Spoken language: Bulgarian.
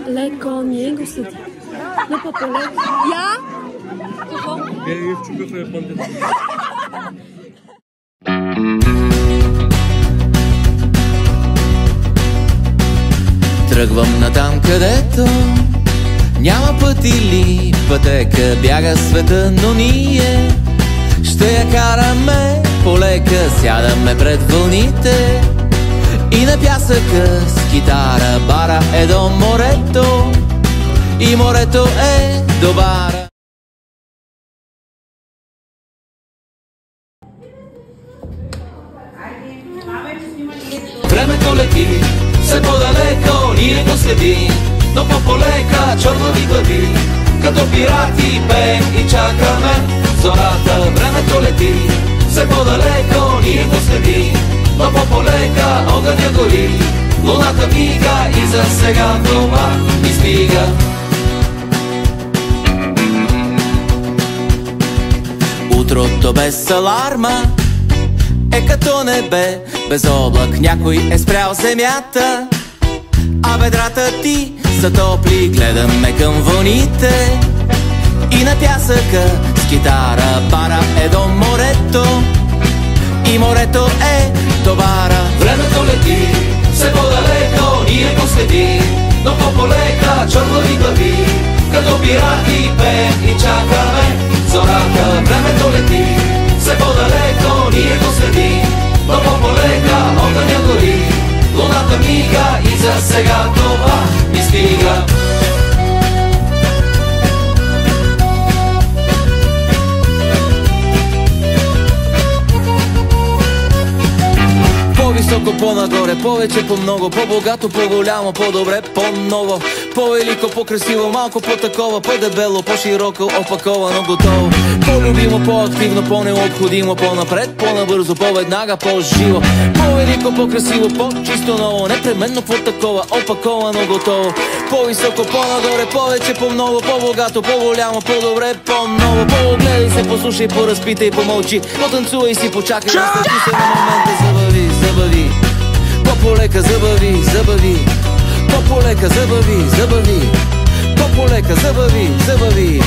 Леко niego седи. Но по-леко. Я? Какво? Евчо какъв е пандет. Тръгвам натам, където няма път или пътека, бяга света, но ние ще я караме полека. Сядаме пред вълните и на пясъка с китара. Бара е до морето и морето е до бара. Времето лети все по-далеко, ние го следим, но по-полека чорнови глави, като пирати пеем и чакаме зората. Времето лети все по-далеко, ние го следим, но по-полека огъня гори, луната мига и за сега това ни стига. Утрото без аларма е като небе без облак, някой е спрял земята, а бедрата ти са топли. Гледаме към вълните и на пясъка с китара. Бара е до морето и морето е до бара. Времето лети все по-далеко, ние го следим, но по-полека чорнови глави, като пирати пеем и чакаме зората. Времето лети все по-далеко, ние го следим, но по-полека огъня гори, луната мига и за сега това ни стига. По-високо, по-нагоре, повече, по-много, по-богато, по-голямо, по-добре, по-ново, по-велико, по-красиво, малко по-такова, по-дебело, по-широко, опаковано, готово, по-любимо, по-активно, по-необходимо, по-напред, по-набързо, по-веднага, по-живо, по-велико, по-красиво, по-чисто ново, непременно по-такова, опаковано, готово, по-високо, по-нагоре, повече, по-много, по-богато, по-голямо, по-добре, по-ново, по-гледай се, послушай, поразпитай, помълчи, потанцувай си, почакай, наслади се на момента, забави, забави, по-полека забави, забави, по-полека забави, забави, по-полека забави, забави.